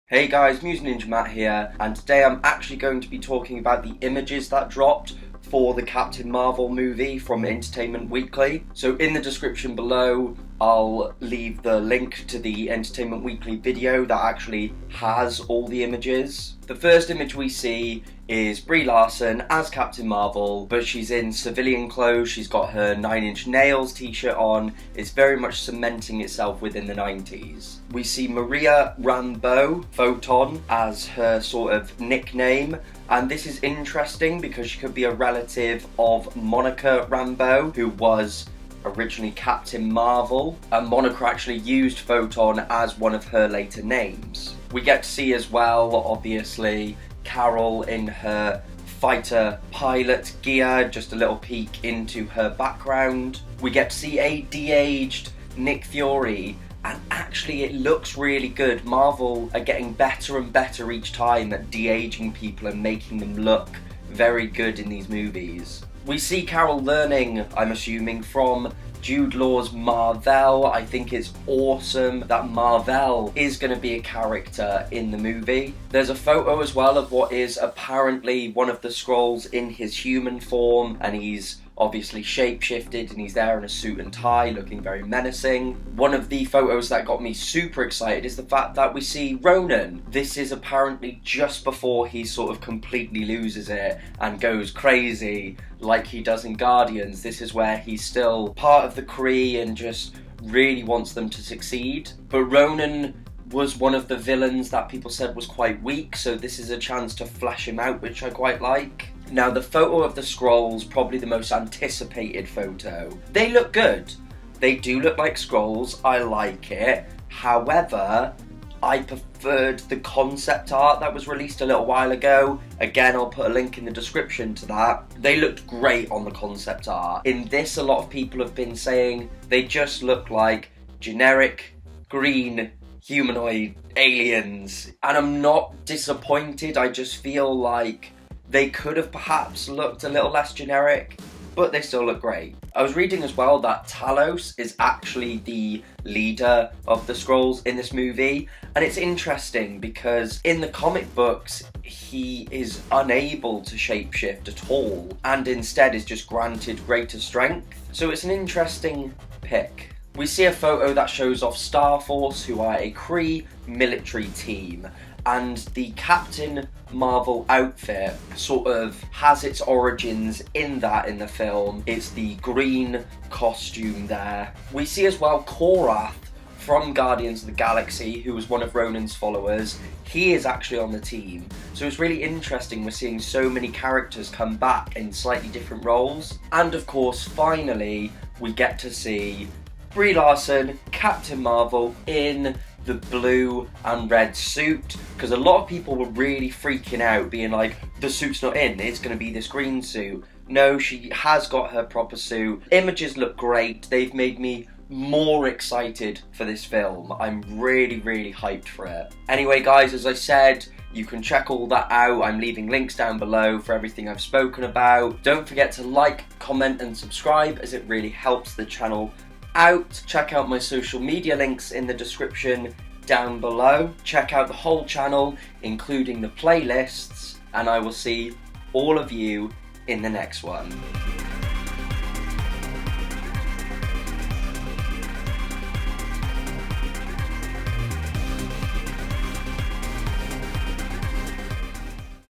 Hey guys, musicninjamat here, and today I'm actually going to be talking about the images that dropped for the Captain Mar-Vell movie from Entertainment Weekly. So in the description below, I'll leave the link to the Entertainment Weekly video that actually has all the images. The first image we see is Brie Larson as Captain Mar-Vell, but she's in civilian clothes. She's got her Nine Inch Nails t-shirt on. It's very much cementing itself within the 90s. We see Maria Rambeau, Photon, as her sort of nickname. And this is interesting because she could be a relative of Monica Rambeau, who was originally Captain Mar-Vell, and Monica actually used Photon as one of her later names. We get to see as well, obviously, Carol in her fighter pilot gear, just a little peek into her background. We get to see a de-aged Nick Fury, and actually it looks really good. Mar-Vell are getting better and better each time at de-aging people and making them look very good in these movies. We see Carol learning, I'm assuming, from Jude Law's Mar-Vell. I think it's awesome that Mar-Vell is going to be a character in the movie. There's a photo as well of what is apparently one of the Skrulls in his human form, and he's obviously shapeshifted and he's there in a suit and tie looking very menacing. One of the photos that got me super excited is the fact that we see Ronan. This is apparently just before he sort of completely loses it and goes crazy like he does in Guardians. This is where he's still part of the Kree and just really wants them to succeed. But Ronan was one of the villains that people said was quite weak, so this is a chance to flesh him out, which I quite like. Now, the photo of the Skrulls, probably the most anticipated photo. They look good. They do look like Skrulls. I like it. However, I preferred the concept art that was released a little while ago. Again, I'll put a link in the description to that. They looked great on the concept art. In this, a lot of people have been saying they just look like generic green humanoid aliens. And I'm not disappointed. I just feel like they could have perhaps looked a little less generic, but they still look great. I was reading as well that Talos is actually the leader of the Skrulls in this movie, and it's interesting because in the comic books he is unable to shapeshift at all, and instead is just granted greater strength. So it's an interesting pick. We see a photo that shows off Star Force, who are a Kree military team, and the Captain Mar-Vell outfit sort of has its origins in the film. It's the green costume there. We see as well Korath from Guardians of the Galaxy, who was one of Ronan's followers. He is actually on the team. So it's really interesting we're seeing so many characters come back in slightly different roles. And of course, finally, we get to see Brie Larson, Captain Mar-Vell, in the blue and red suit, because a lot of people were really freaking out, being like, the suit's not in, it's going to be this green suit. No, she has got her proper suit. Images look great. They've made me more excited for this film. I'm really, really hyped for it. Anyway, guys, as I said, you can check all that out. I'm leaving links down below for everything I've spoken about. Don't forget to like, comment and subscribe, as it really helps the channel out. Check out my social media links in the description down below. Check out the whole channel, including the playlists, and I will see all of you in the next one.